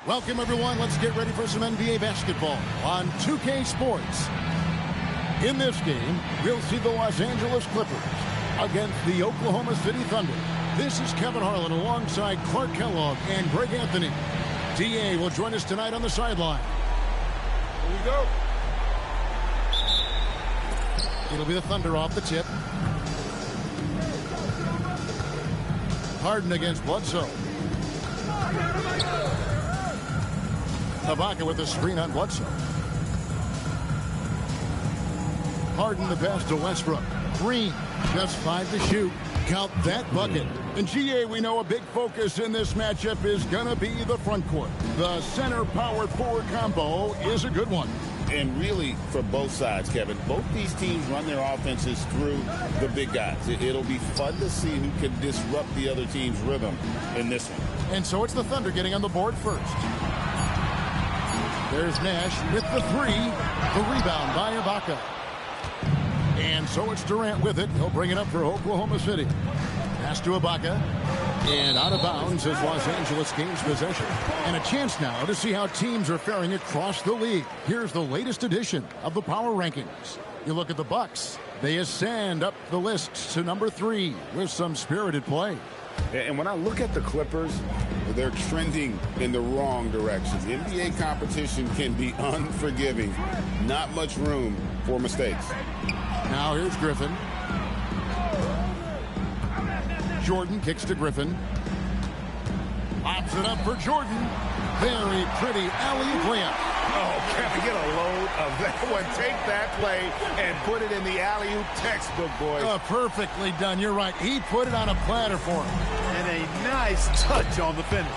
Welcome, everyone. Let's get ready for some NBA basketball on 2K Sports. In this game, we'll see the Los Angeles Clippers against the Oklahoma City Thunder. This is Kevin Harlan alongside Clark Kellogg and Greg Anthony. DA will join us tonight on the sideline. Here we go. It'll be the Thunder off the tip. Harden against Bledsoe. Ibaka with the screen on Bledsoe. Harden the pass to Westbrook. Green, just 5 to shoot. Count that bucket. And GA, we know a big focus in this matchup is going to be the front court. The center power forward combo is a good one. And really, for both sides, Kevin, both these teams run their offenses through the big guys. It'll be fun to see who can disrupt the other team's rhythm in this one. And so it's the Thunder getting on the board first. There's Nash with the three. The rebound by Ibaka. And so it's Durant with it. He'll bring it up for Oklahoma City. Pass to Ibaka. And out of bounds as Los Angeles gains possession. And a chance now to see how teams are faring across the league. Here's the latest edition of the power rankings. You look at the Bucks. They ascend up the list to number 3 with some spirited play. And when I look at the Clippers, they're trending in the wrong direction. The NBA competition can be unforgiving. Not much room for mistakes. Now here's Griffin. Jordan kicks to Griffin. Pops it up for Jordan. Very pretty alley-oop layup. Oh, can we get a load of that one? Take that play and put it in the alley-oop textbook, boys. Perfectly done. You're right. He put it on a platter for him. And a nice touch on the finish.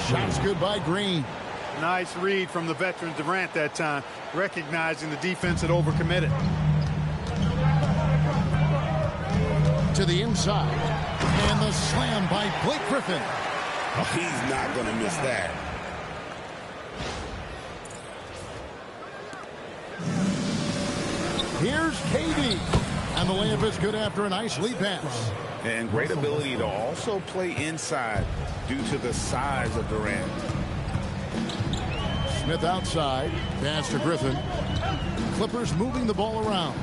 Shots good by Green. Nice read from the veteran Durant that time, recognizing the defense had overcommitted. To the inside. And the slam by Blake Griffin. Oh, he's not going to miss that. Here's KD. And the layup is good after a nice lead pass. And great ability to also play inside due to the size of Durant. Smith outside. Pass to Griffin. Clippers moving the ball around.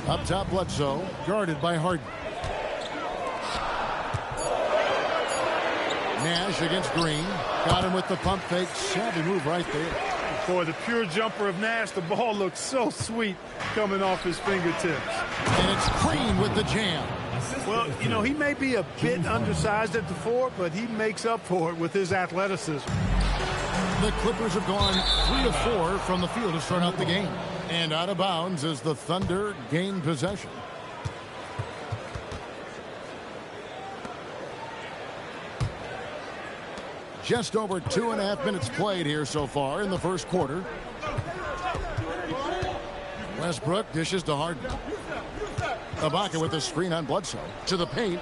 Up top, Bledsoe, guarded by Harden. Nash against Green. Got him with the pump fake. Savvy move right there. Boy, the pure jumper of Nash, the ball looks so sweet coming off his fingertips. And it's Green with the jam. Well, you know, he may be a bit undersized at the 4, but he makes up for it with his athleticism. The Clippers have gone 3 of 4 from the field to start out the game. And out of bounds as the Thunder gain possession. Just over 2.5 minutes played here so far in the first quarter. Westbrook dishes to Harden. Ibaka with the screen on Bledsoe. To the paint.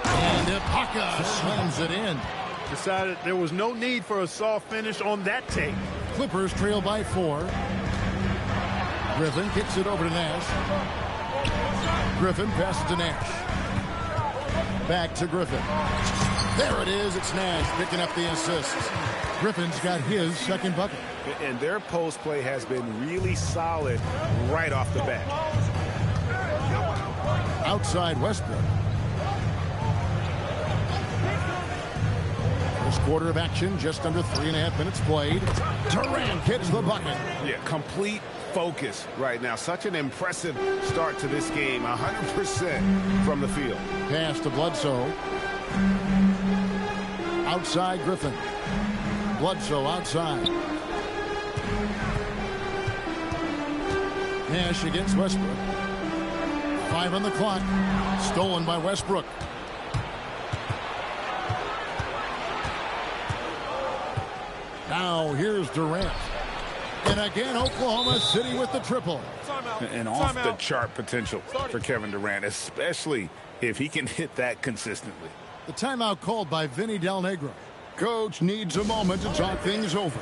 And Ibaka slams it in. Decided there was no need for a soft finish on that take. Clippers trail by 4. Griffin kicks it over to Nash. Griffin passes to Nash. Back to Griffin. There it is. It's Nash picking up the assist. Griffin's got his second bucket. And their post play has been really solid right off the bat. Outside Westbrook. First quarter of action, just under 3.5 minutes played. Durant hits the bucket. Yeah, complete focus right now. Such an impressive start to this game. 100% from the field. Pass to Bledsoe. Outside Griffin. Bledsoe outside. Nash against Westbrook. 5 on the clock. Stolen by Westbrook. Now here's Durant. And again, Oklahoma City with the triple. And off the chart potential for Kevin Durant, especially if he can hit that consistently. The timeout called by Vinny Del Negro. Coach needs a moment to talk things over.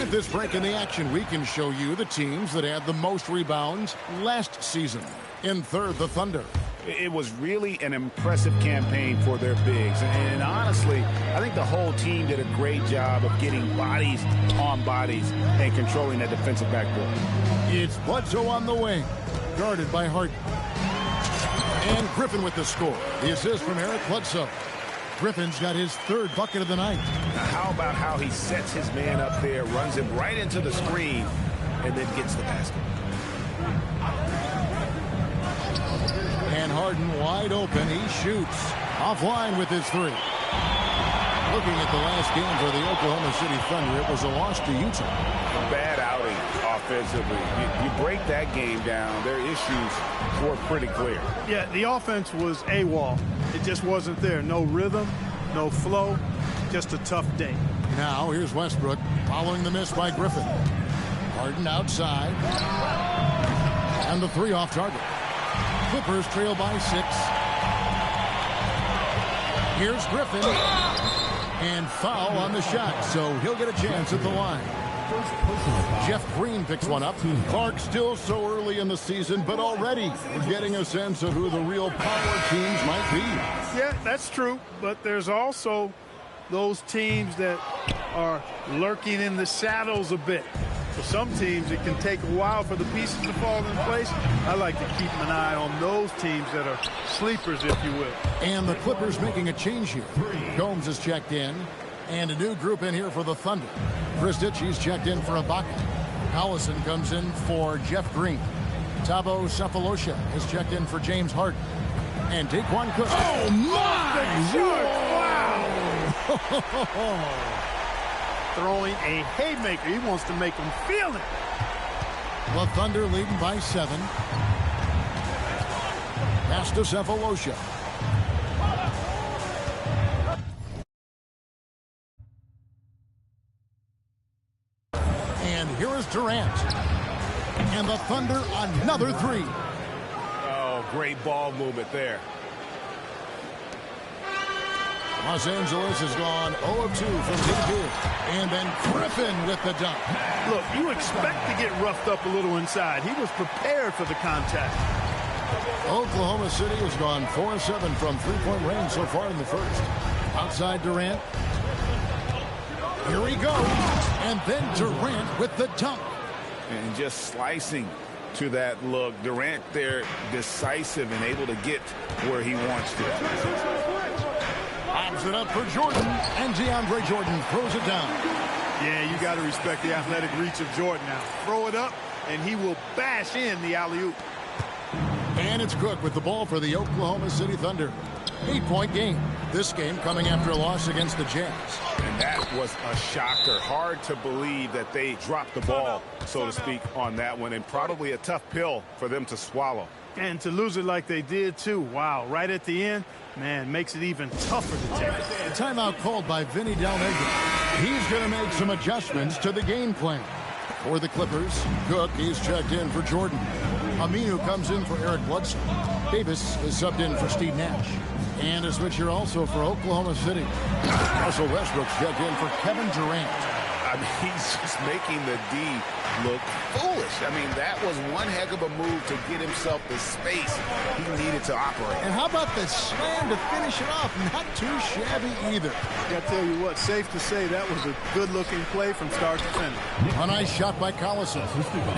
At this break in the action, we can show you the teams that had the most rebounds last season. In third, the Thunder. It was really an impressive campaign for their bigs. And honestly, I think the whole team did a great job of getting bodies on bodies and controlling that defensive backboard. It's Bledsoe on the wing, guarded by Harden. And Griffin with the score. The assist from Eric Bledsoe. Griffin's got his third bucket of the night. Now, how about how he sets his man up there, runs him right into the screen, and then gets the basket. And Harden wide open. He shoots. Offline with his three. Looking at the last game for the Oklahoma City Thunder, it was a loss to Utah. Bad outing offensively. You break that game down, their issues were pretty clear. Yeah, the offense was AWOL. It just wasn't there. No rhythm, no flow, just a tough day. Now here's Westbrook following the miss by Griffin. Harden outside. And the three off target. Clippers trail by 6. Here's Griffin. And foul on the shot, so he'll get a chance at the line. Jeff Green picks one up. Clark still so early in the season, but already we're getting a sense of who the real power teams might be. Yeah, that's true, but there's also those teams that are lurking in the shadows a bit. For some teams, it can take a while for the pieces to fall in place. I like to keep an eye on those teams that are sleepers, if you will. And the Clippers making a change here. Gomes is checked in, and a new group in here for the Thunder. Chris Ditchy's checked in for Ibaka. Collison comes in for Jeff Green. Thabo Cephalosha has checked in for James Harden. And Daquan Cook. Oh, my! Wow! Throwing a haymaker. He wants to make them feel it. The Thunder leading by 7. Pass to Cephalosha. And here is Durant. And the Thunder another 3. Oh, great ball movement there. Los Angeles has gone 0 of 2 from deep here. And then Griffin with the dunk. Look, you expect to get roughed up a little inside. He was prepared for the contact. Oklahoma City has gone 4 of 7 from three-point range so far in the first. Outside Durant. Here he goes. And then Durant with the dunk. And just slicing to that look. Durant there decisive and able to get where he wants to. Lobs it up for Jordan, and DeAndre Jordan throws it down. Yeah, you got to respect the athletic reach of Jordan now. Throw it up, and he will bash in the alley-oop. And it's Cook with the ball for the Oklahoma City Thunder. 8-point game. This game coming after a loss against the Jazz. And that was a shocker. Hard to believe that they dropped the ball, so to speak, on that one. And probably a tough pill for them to swallow. And to lose it like they did, too. Wow, right at the end, man, makes it even tougher to take. A timeout called by Vinny Del Negro. He's going to make some adjustments to the game plan. For the Clippers, Cook, he's checked in for Jordan. Aminu comes in for Eric Bledsoe. Davis is subbed in for Steve Nash. And a switch here also for Oklahoma City. Russell Westbrook's checked in for Kevin Durant. I mean, he's just making the D look foolish. I mean, that was one heck of a move to get himself the space he needed to operate. And how about the slam to finish it off? Not too shabby either. I got to tell you what, safe to say that was a good-looking play from start to finish. A nice shot by Collison.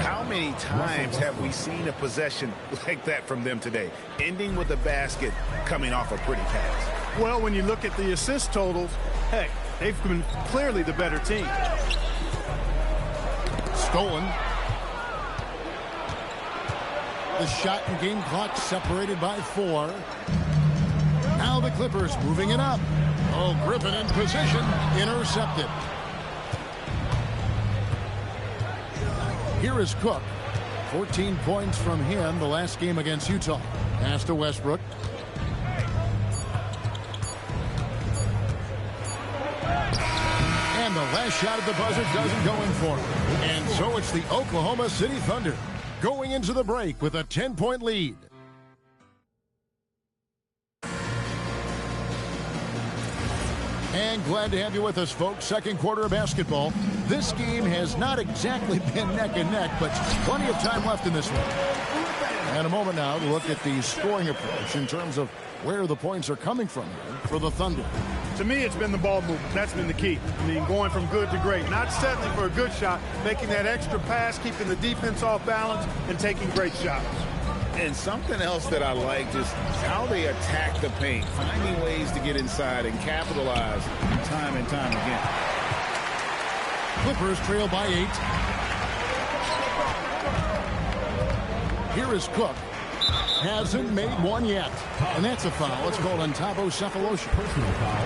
How many times have we seen a possession like that from them today? Ending with a basket, coming off a pretty pass. Well, when you look at the assist totals, heck, they've been clearly the better team. Stolen. The shot and game clock separated by 4. Now the Clippers moving it up. Oh, Griffin in position. Intercepted. Here is Cook. 14 points from him the last game against Utah. Pass to Westbrook. And the last shot at the buzzer doesn't go in for him. And so it's the Oklahoma City Thunder going into the break with a 10-point lead. And glad to have you with us, folks. Second quarter of basketball. This game has not exactly been neck and neck, but plenty of time left in this one. And a moment now to look at the scoring approach in terms of where the points are coming from here for the Thunder. To me, it's been the ball movement. That's been the key. I mean, going from good to great. Not settling for a good shot, making that extra pass, keeping the defense off balance, and taking great shots. And something else that I liked is how they attack the paint, finding ways to get inside and capitalize time and time again. Clippers trail by 8. Here is Cook. Hasn't made one yet. And that's a foul. It's called on Thabo Sefolosha.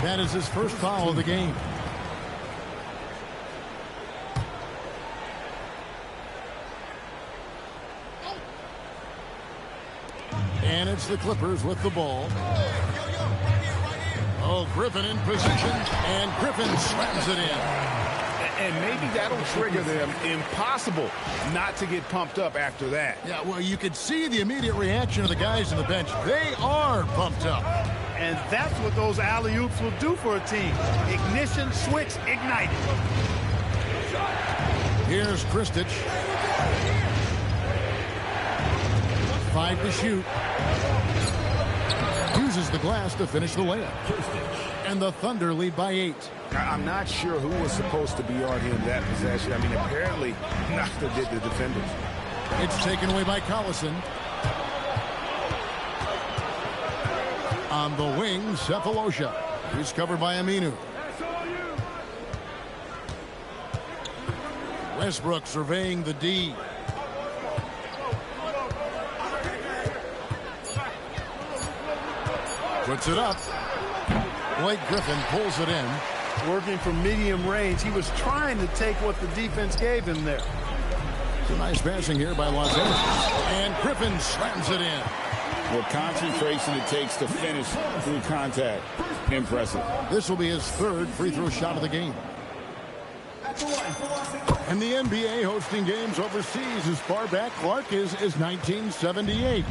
That is his first foul of the game. And it's the Clippers with the ball. Oh, Griffin in position. And Griffin slams it in. And maybe that'll trigger them. Impossible not to get pumped up after that. Yeah, well, you could see the immediate reaction of the guys on the bench. They are pumped up. And that's what those alley-oops will do for a team. Ignition, switch, ignite. Here's Kristich. 5 to shoot. Uses the glass to finish the layup. And the Thunder lead by 8. I'm not sure who was supposed to be on him that possession. I mean, apparently, neither did the defenders. It's taken away by Collison. On the wing, Sefolosha. He's covered by Aminu. Westbrook surveying the D. Puts it up. Blake Griffin pulls it in. Working from medium range. He was trying to take what the defense gave him there. Some nice passing here by Los Angeles. And Griffin slams it in. What concentration it takes to finish through contact. Impressive. This will be his third free throw shot of the game. And the NBA hosting games overseas as far back, Clark, is 1978.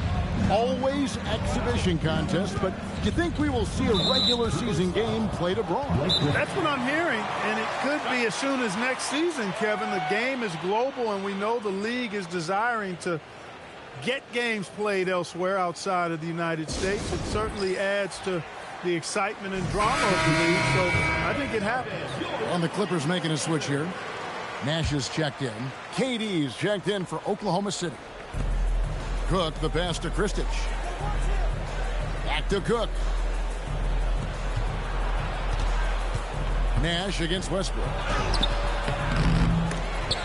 Always exhibition contest, but do you think we will see a regular season game played abroad? That's what I'm hearing, and it could be as soon as next season, Kevin. The game is global, and we know the league is desiring to get games played elsewhere outside of the United States. It certainly adds to the excitement and drama of the league, so I think it happens. On the Clippers making a switch here. Nash is checked in. KD's checked in for Oklahoma City. Cook, the pass to Kristich. Back to Cook. Nash against Westbrook.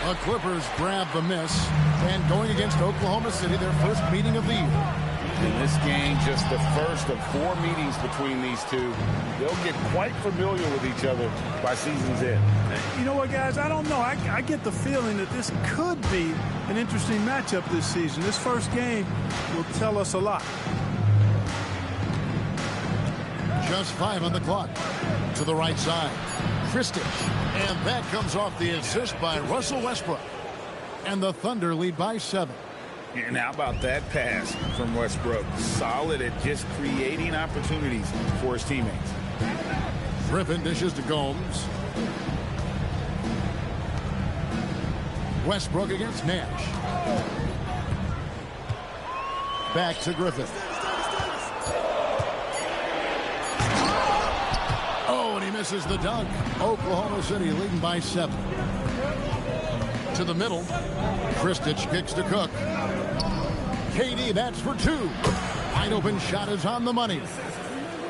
The Clippers grab the miss. And going against Oklahoma City, their first meeting of the year. In this game, just the first of 4 meetings between these two. They'll get quite familiar with each other by season's end. You know what, guys? I don't know. I get the feeling that this could be an interesting matchup this season. This first game will tell us a lot. Just 5 on the clock. To the right side. Kristich. And that comes off the assist by Russell Westbrook. And the Thunder lead by 7. And how about that pass from Westbrook? Solid at just creating opportunities for his teammates. Griffin dishes to Gomes. Westbrook against Nash. Back to Griffin. Oh, and he misses the dunk. Oklahoma City leading by 7. To the middle. Kristich kicks to Cook. KD, that's for 2. Wide open shot is on the money.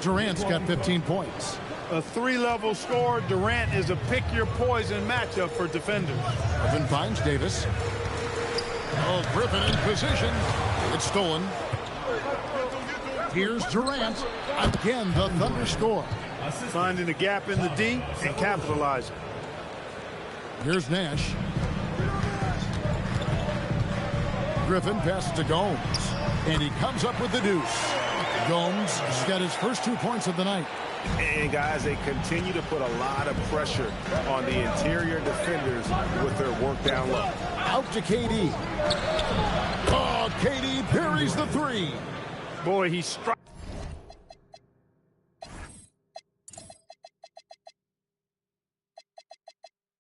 Durant's got 15 points. A 3-level score. Durant is a pick-your-poison matchup for defenders. Griffin finds Davis. Oh, Griffin in position. It's stolen. Here's Durant. Again, the Thunder score. Finding a gap in the D and capitalizing. Here's Nash. Griffin passes to Gomes. And he comes up with the deuce. Gomes has got his first 2 points of the night. And guys, they continue to put a lot of pressure on the interior defenders with their work down low. Out to KD. Oh, KD parries the 3. Boy, he struck.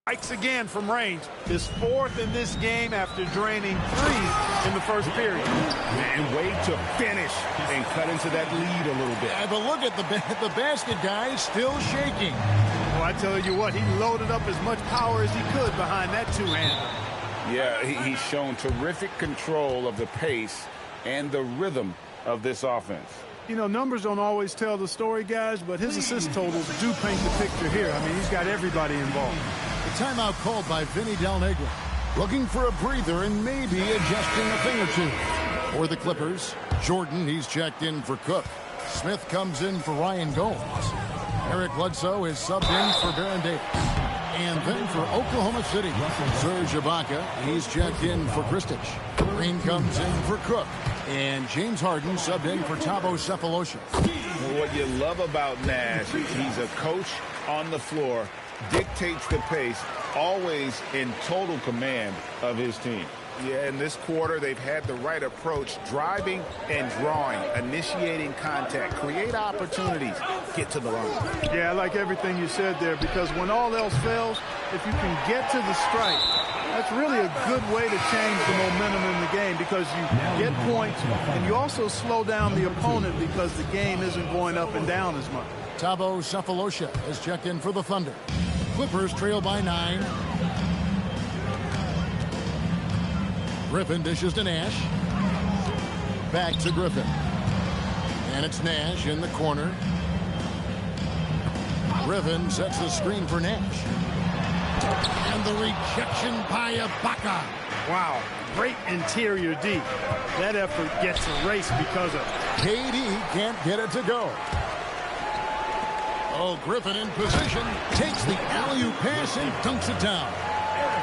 Strikes again from range. His fourth in this game after draining 3 in the first period. And way to finish and cut into that lead a little bit. But look at the basket, guys, still shaking. Well, I tell you what, he loaded up as much power as he could behind that two-hander. Yeah, he's shown terrific control of the pace and the rhythm of this offense. You know, numbers don't always tell the story, guys, but his assist totals do paint the picture here. I mean, he's got everybody involved. The timeout called by Vinny Del Negro. Looking for a breather and maybe adjusting a thing or two. For the Clippers, Jordan, he's checked in for Cook. Smith comes in for Ryan Gomes. Eric Bledsoe is subbed in for Baron Davis. And then for Oklahoma City, Serge Ibaka, he's checked in for Kristich. Green comes in for Cook. And James Harden subbed in for Thabo Sefolosha. What you love about Nash, he's a coach on the floor, dictates the pace, always in total command of his team. Yeah, in this quarter, they've had the right approach, driving and drawing, initiating contact, create opportunities, get to the line. Yeah, I like everything you said there, because when all else fails, if you can get to the strike, that's really a good way to change the momentum in the game, because you get points and you also slow down the opponent because the game isn't going up and down as much. Thabo Sefolosha has checked in for the Thunder. Clippers trail by 9. Griffin dishes to Nash. Back to Griffin. And it's Nash in the corner. Griffin sets the screen for Nash. And the rejection by Ibaka. Wow, great interior D. That effort gets erased because of KD can't get it to go. Oh, Griffin in position. Takes the alley-oop pass and dunks it down.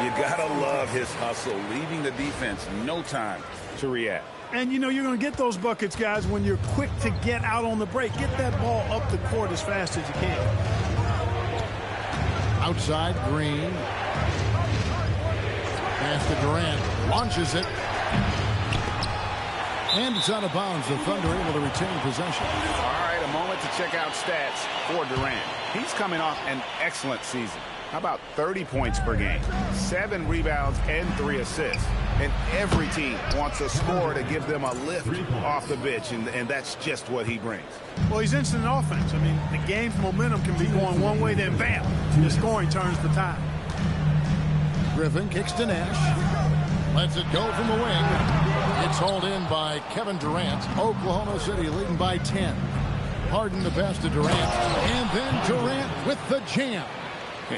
You gotta love his hustle, leaving the defense no time to react. And you know you're going to get those buckets, guys, when you're quick to get out on the break. Get that ball up the court as fast as you can. Outside, Green. Pass to Durant. Launches it. And it's out of bounds. The Thunder able to retain possession. All right, a moment to check out stats for Durant. He's coming off an excellent season. How about 30 points per game, 7 rebounds, and 3 assists? And every team wants a scorer to give them a lift off the bench, and that's just what he brings. Well, he's instant offense. I mean, the game's momentum can be going one way, then bam, the scoring turns the tide. Griffin kicks to Nash. Lets it go from the wing. It's hauled in by Kevin Durant. Oklahoma City leading by 10. Harden the pass to Durant. And then Durant with the jam.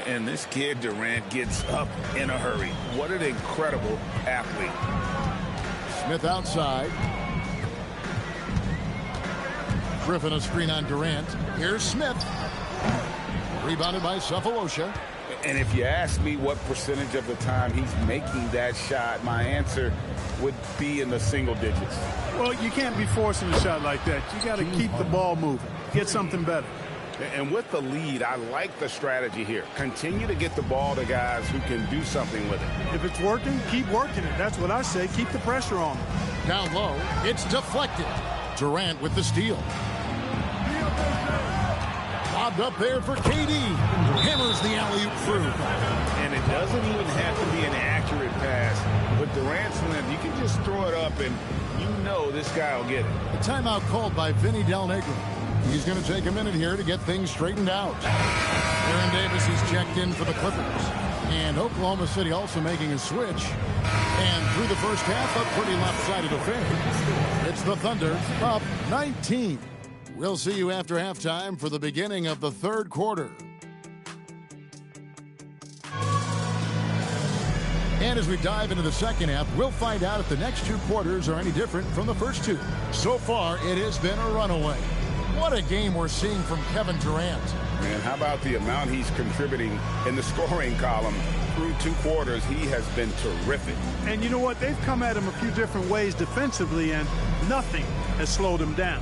And this kid, Durant, gets up in a hurry. What an incredible athlete. Smith outside. Griffin a screen on Durant. Here's Smith. Rebounded by Sefolosha. And if you ask me what percentage of the time he's making that shot, my answer would be in the single digits. Well, you can't be forcing a shot like that. You got to keep the ball moving. Get something better. And with the lead, I like the strategy here. Continue to get the ball to guys who can do something with it. If it's working, keep working it. That's what I say. Keep the pressure on them. Down low, it's deflected. Durant with the steal. Lobbed up there for KD. Hammers the alley-oop through. And it doesn't even have to be an accurate pass. With Durant's length, you can just throw it up, and you know this guy will get it. A timeout called by Vinny Del Negro. He's going to take a minute here to get things straightened out. Baron Davis, he's checked in for the Clippers. And Oklahoma City also making a switch. And through the first half, a pretty lopsided affair. It's the Thunder up 19. We'll see you after halftime for the beginning of the third quarter. And as we dive into the second half, we'll find out if the next 2 quarters are any different from the first 2. So far, it has been a runaway. What a game we're seeing from Kevin Durant. Man, how about the amount he's contributing in the scoring column? Through 2 quarters, he has been terrific. And you know what? They've come at him a few different ways defensively, and nothing has slowed him down.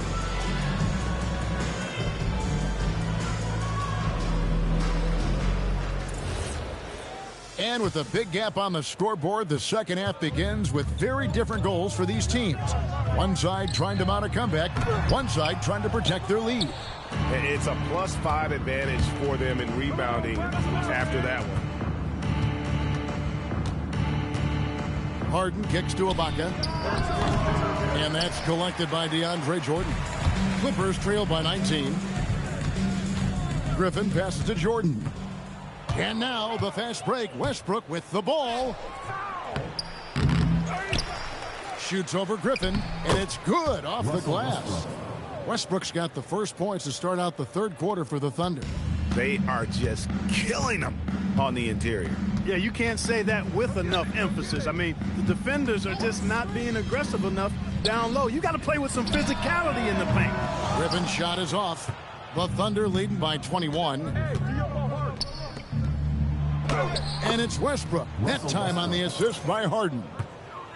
And with a big gap on the scoreboard, the second half begins with very different goals for these teams. One side trying to mount a comeback, one side trying to protect their lead. It's a +5 advantage for them in rebounding after that one. Harden kicks to Ibaka. And that's collected by DeAndre Jordan. Clippers trail by 19. Griffin passes to Jordan. And now the fast break. Westbrook with the ball. Shoots over Griffin, and it's good off the glass. Westbrook's got the first points to start out the third quarter for the Thunder. They are just killing them on the interior. Yeah, you can't say that with enough emphasis. I mean, the defenders are just not being aggressive enough down low. You got to play with some physicality in the paint. Griffin's shot is off. The Thunder leading by 21. And it's Westbrook. That time on the assist by Harden.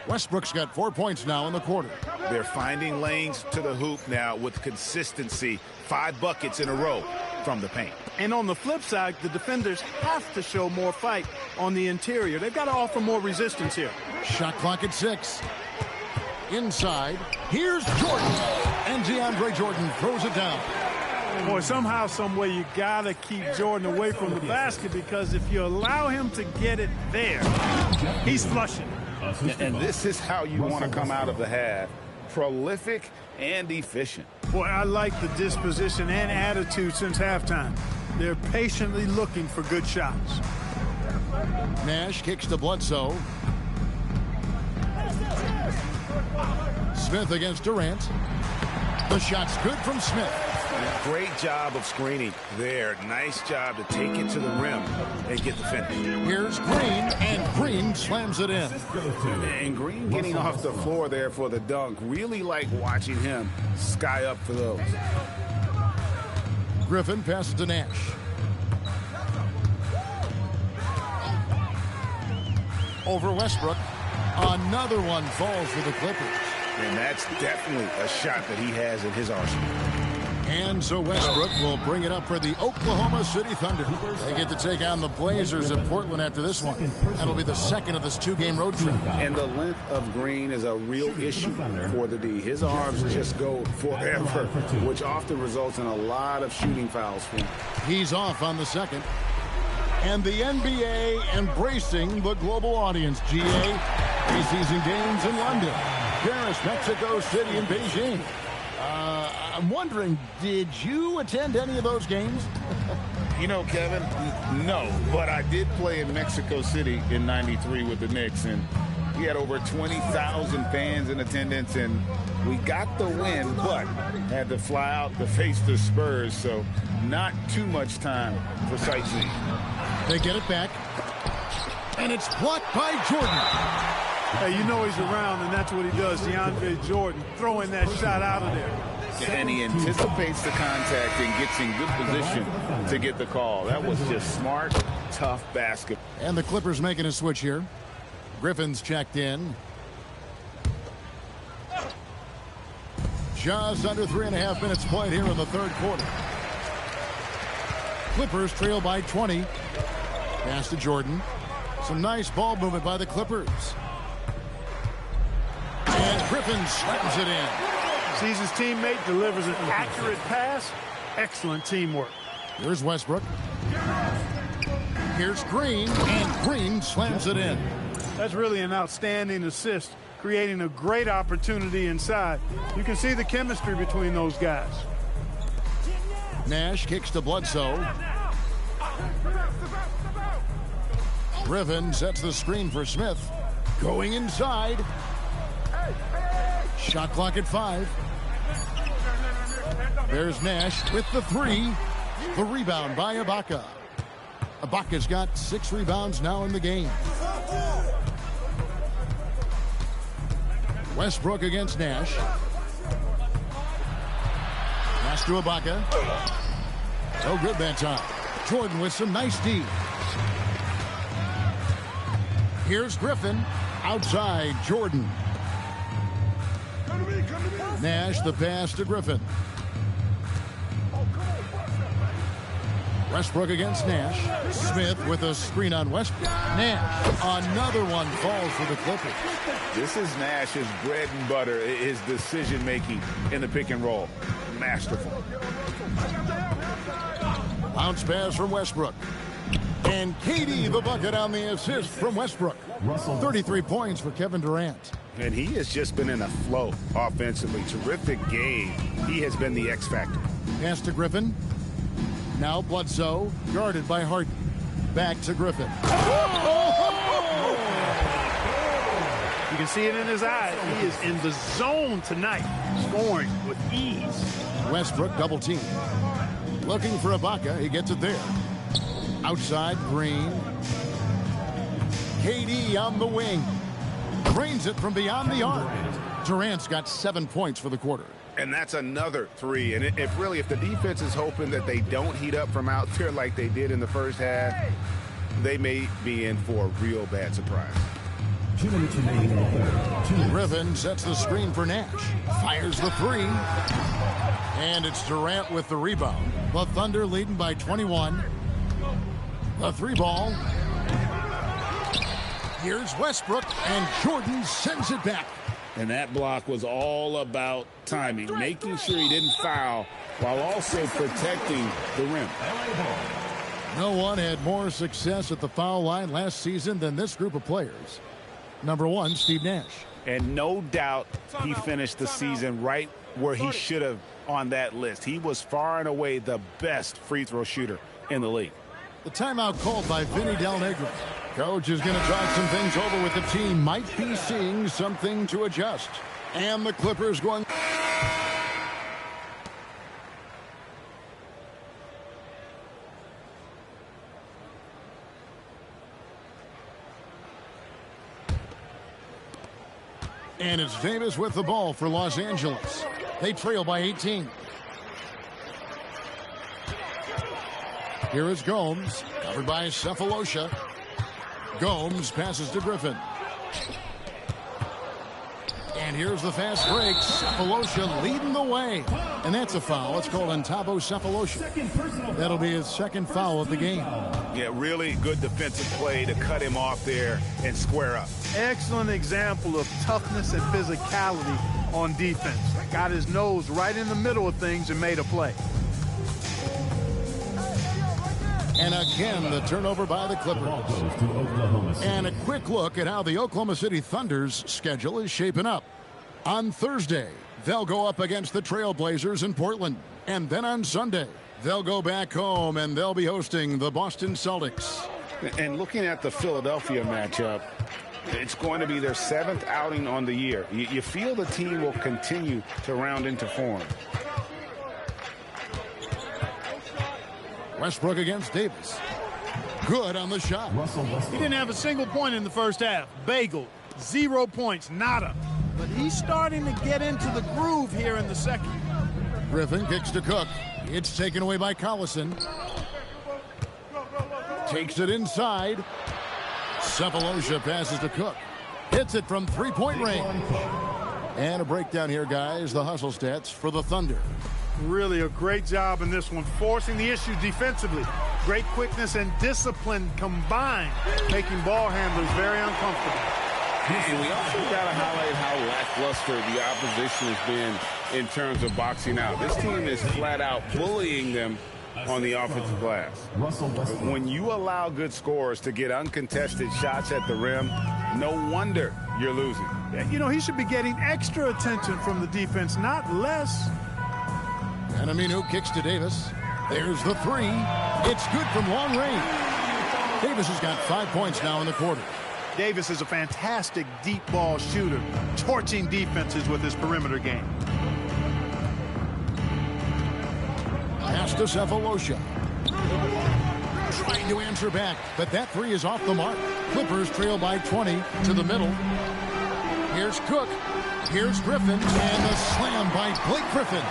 Westbrook's got 4 points now in the quarter. They're finding lanes to the hoop now with consistency. 5 buckets in a row from the paint. And on the flip side, the defenders have to show more fight on the interior. They've got to offer more resistance here. Shot clock at 6. Inside. Here's Jordan. And DeAndre Jordan throws it down. Boy, somehow, some way, you got to keep Jordan away from the basket, because if you allow him to get it there, he's flushing. And this is how you want to come out of the half. Prolific and efficient. Boy, I like the disposition and attitude since halftime. They're patiently looking for good shots. Nash kicks to Bledsoe. Smith against Durant. The shot's good from Smith. Great job of screening there. Nice job to take it to the rim and get the finish. Here's Green, and Green slams it in. And Green getting off the floor there for the dunk. Really like watching him sky up for those. Griffin passes to Nash. Over Westbrook. Another one falls for the Clippers. And that's definitely a shot that he has in his arsenal. And so Westbrook will bring it up for the Oklahoma City Thunder. They get to take on the Blazers in Portland after this one. That'll be the second of this 2-game road trip. And the length of Green is a real issue for the D. His arms just go forever, which often results in a lot of shooting fouls for him. He's off on the second. And the NBA embracing the global audience. GA, preseason games in London, Paris, Mexico City, and Beijing. I'm wondering, did you attend any of those games? You know, Kevin, no, but I did play in Mexico City in '93 with the Knicks, and we had over 20,000 fans in attendance, and we got the win, but had to fly out to face the Spurs, so not too much time for sightseeing. They get it back, and it's blocked by Jordan. Hey, you know he's around, and that's what he does. DeAndre Jordan throwing that shot out of there. And he anticipates the contact and gets in good position to get the call. That was just smart, tough basket. And the Clippers making a switch here. Griffin's checked in. Just under 3.5 minutes played here in the third quarter. Clippers trail by 20. Pass to Jordan. Some nice ball movement by the Clippers. And Griffin slams it in. Sees his teammate, delivers an accurate pass. Excellent teamwork. Here's Westbrook. Here's Green, and Green slams it in. That's really an outstanding assist, creating a great opportunity inside. You can see the chemistry between those guys. Nash kicks to Bledsoe. Griffin sets the screen for Smith. Going inside. Shot clock at 5. There's Nash with the 3. The rebound by Ibaka. Ibaka's got 6 rebounds now in the game. Westbrook against Nash. Pass to Ibaka. So good that time. Jordan with some nice D. Here's Griffin. Outside, Jordan. Nash, the pass to Griffin. Westbrook against Nash. Smith with a screen on Westbrook. Nash, another one falls for the Clippers. This is Nash's bread and butter, his decision-making in the pick and roll. Masterful. Bounce pass from Westbrook. And KD the bucket on the assist from Westbrook. 33 points for Kevin Durant. And he has just been in a flow offensively. Terrific game. He has been the X factor. Pass to Griffin. Now Bledsoe, guarded by Harden. Back to Griffin. You can see it in his eyes. He is in the zone tonight, scoring with ease. Westbrook double team. Looking for Ibaka. He gets it there. Outside, Green. KD on the wing. Drains it from beyond the arc. Durant's got 7 points for the quarter. And that's another three. And if the defense is hoping that they don't heat up from out there like they did in the first half, they may be in for a real bad surprise. Griffin sets the screen for Nash. Fires the three. And it's Durant with the rebound. The Thunder leading by 21. The three ball. Here's Westbrook, and Jordan sends it back. And that block was all about timing, making sure he didn't foul while also protecting the rim. No one had more success at the foul line last season than this group of players. Number one, Steve Nash. And no doubt he finished the season right where he should have on that list. He was far and away the best free throw shooter in the league. The timeout called by Vinny Del Negro. Coach is going to talk some things over with the team. Might be seeing something to adjust. And the Clippers going. And it's Davis with the ball for Los Angeles. They trail by 18. Here is Gomes, covered by Cephalosha. Gomes passes to Griffin. And here's the fast break. Cephalosha leading the way. And that's a foul. It's called on Thabo Cephalosha. That'll be his second foul of the game. Yeah, really good defensive play to cut him off there and square up. Excellent example of toughness and physicality on defense. Got his nose right in the middle of things and made a play. And again, the turnover by the Clippers. And a quick look at how the Oklahoma City Thunder's schedule is shaping up. On Thursday, they'll go up against the Trailblazers in Portland. And then on Sunday, they'll go back home and they'll be hosting the Boston Celtics. And looking at the Philadelphia matchup, it's going to be their 7th outing on the year. You feel the team will continue to round into form. Westbrook against Davis. Good on the shot. He didn't have a single point in the first half. Bagel, 0 points, nada. But he's starting to get into the groove here in the second. Griffin kicks to Cook. It's taken away by Collison. Takes it inside. Cephalosha passes to Cook. Hits it from three-point range. And a breakdown here, guys. The hustle stats for the Thunder. Really a great job in this one, forcing the issues defensively. Great quickness and discipline combined, making ball handlers very uncomfortable. And we also got to highlight how lackluster the opposition has been in terms of boxing out. This team is flat out bullying them on the offensive glass. When you allow good scorers to get uncontested shots at the rim, no wonder you're losing. You know, he should be getting extra attention from the defense, not less. And Aminu kicks to Davis. There's the three. It's good from long range. Davis has got 5 points now in the quarter. Davis is a fantastic deep ball shooter, torching defenses with his perimeter game. Pass to Cephalosha. Trying to answer back, but that three is off the mark. Clippers trail by 20 to the middle. Here's Cook. Here's Griffin. And the slam by Blake Griffin.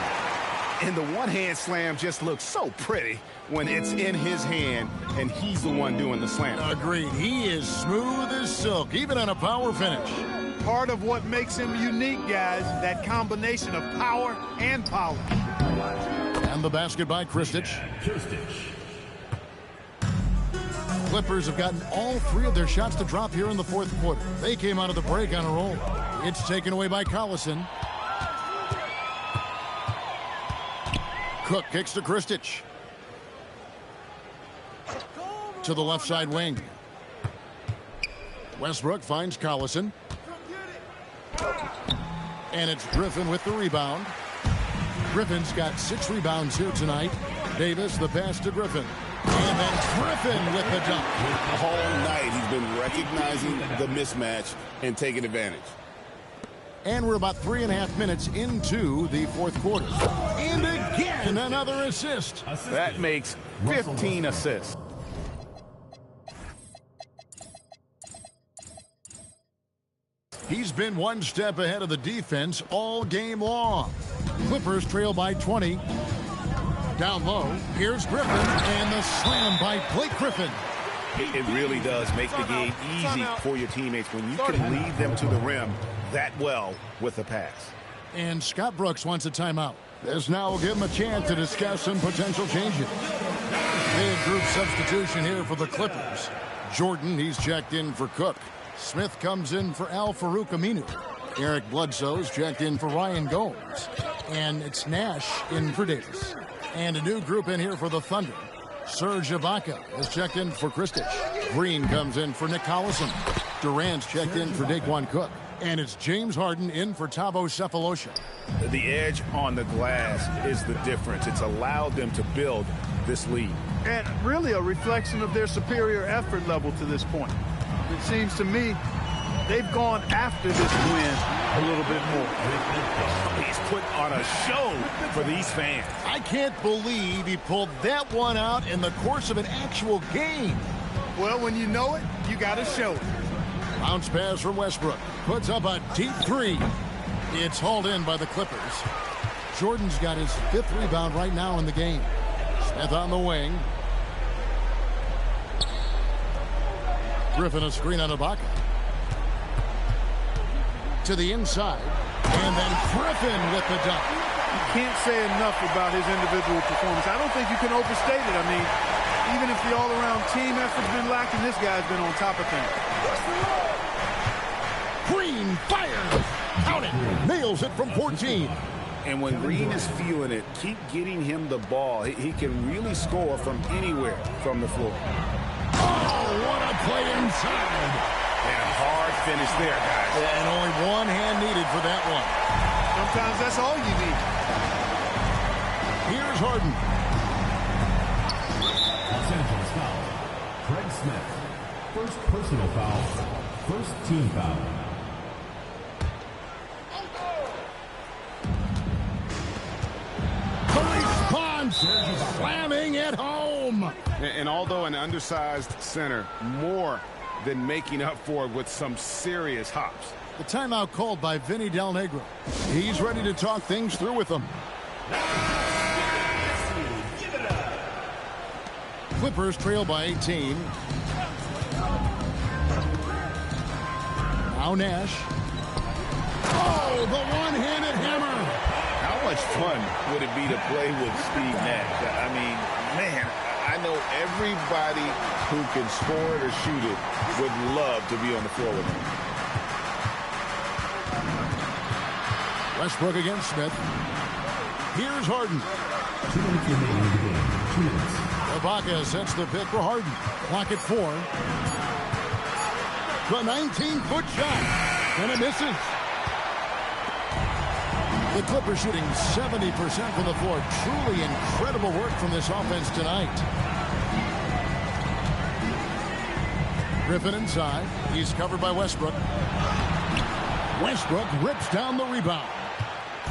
And the one-hand slam just looks so pretty when it's in his hand and he's the one doing the slam. Agreed. He is smooth as silk, even on a power finish. Part of what makes him unique, guys, that combination of power and power. And the basket by Kristich. Clippers have gotten all three of their shots to drop here in the fourth quarter. They came out of the break on a roll. It's taken away by Collison. Cook kicks to Kristich. to the left side wing. Westbrook finds Collison. And it's Griffin with the rebound. Griffin's got 6 rebounds here tonight. Davis, the pass to Griffin. And then Griffin with the dunk. All night he's been recognizing the mismatch and taking advantage. And we're about 3.5 minutes into the fourth quarter. And again, another assist. That makes 15 assists. He's been one step ahead of the defense all game long. Clippers trail by 20. Down low, here's Griffin, and the slam by Blake Griffin. It really does make the game easy for your teammates when you can lead them to the rim that well with a pass. And Scott Brooks wants a timeout. This now will give him a chance to discuss some potential changes. Big group substitution here for the Clippers. Jordan, he's checked in for Cook. Smith comes in for Al Farouk Aminu. Eric Bledsoe's checked in for Ryan Gomes. And it's Nash in for Davis. And a new group in here for the Thunder. Serge Ibaka is checked in for Kristich. Green comes in for Nick Collison. Durant's checked in for Daquan Cook. And it's James Harden in for Thabo Sefolosha. The edge on the glass is the difference. It's allowed them to build this lead. And really a reflection of their superior effort level to this point. It seems to me they've gone after this win a little bit more. He's put on a show for these fans. I can't believe he pulled that one out in the course of an actual game. Well, when you know it, you got to show it. Bounce pass from Westbrook. Puts up a deep 3. It's hauled in by the Clippers. Jordan's got his 5th rebound right now in the game. Smith on the wing. Griffin a screen on Ibaka. To the inside. And then Griffin with the dunk. You can't say enough about his individual performance. I don't think you can overstate it. I mean, even if the all-around team effort's been lacking, this guy's been on top of things. Green fires. Count it. Nails it from 14. And when Green is feeling it, keep getting him the ball. He can really score from anywhere from the floor. Oh, what a play inside. And a hard finish there, guys. And only one hand needed for that one. Sometimes that's all you need. Here's Harden. Los Angeles foul. Craig Smith. First personal foul. First team foul. The response slamming it home. And although an undersized center, more than making up for it with some serious hops. The timeout called by Vinny Del Negro. He's ready to talk things through with them. Clippers trail by 18. Now Nash. Oh, the one-handed hammer. How much fun would it be to play with Steve Nash? I mean, man, I know everybody who can score it or shoot it would love to be on the floor with him. Westbrook against Smith. Here's Harden. 2 minutes remaining in the game. 2 minutes. Ibaka sets the pick for Harden. Clock at 4. The 19-foot shot. And it misses. The Clippers shooting 70% from the floor. Truly incredible work from this offense tonight. Griffin inside. He's covered by Westbrook. Westbrook rips down the rebound.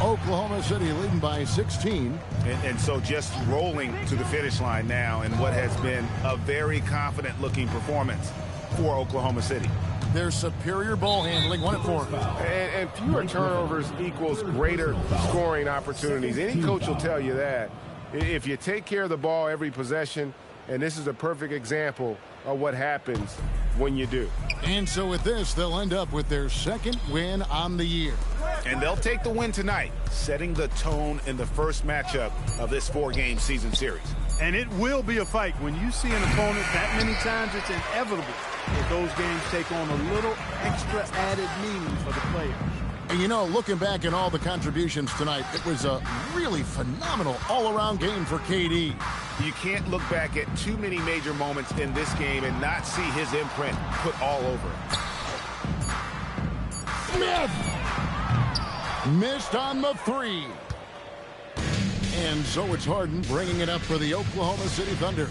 Oklahoma City leading by 16. And so just rolling to the finish line now in what has been a very confident-looking performance for Oklahoma City. Their superior ball handling, 1 at 4. And fewer turnovers equals greater scoring opportunities. Any coach will tell you that. If you take care of the ball every possession, and this is a perfect example of what happens when you do. And so with this, they'll end up with their 2nd win on the year. And they'll take the win tonight, setting the tone in the first matchup of this 4-game season series. And it will be a fight. When you see an opponent that many times, it's inevitable that those games take on a little extra added meaning for the players. And you know, looking back at all the contributions tonight, it was a really phenomenal all-around game for KD. You can't look back at too many major moments in this game and not see his imprint put all over it. Smith! Missed on the three. And so it's Harden bringing it up for the Oklahoma City Thunder.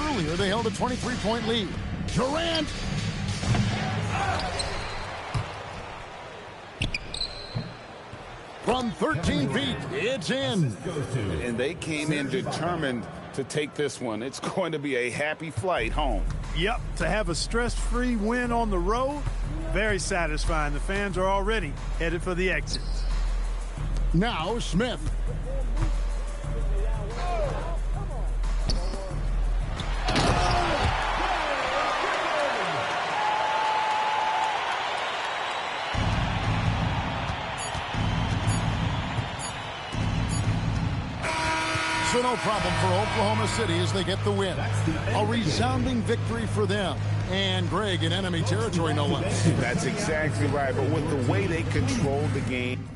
Earlier, they held a 23-point lead. Durant! From 13 feet, it's in. And they came in determined to take this one. It's going to be a happy flight home. Yep, to have a stress-free win on the road, very satisfying. The fans are already headed for the exits. Now Smith. So no problem for Oklahoma City as they get the win. A resounding victory for them. And Greg in enemy territory, no less. That's exactly right. But with the way they controlled the game,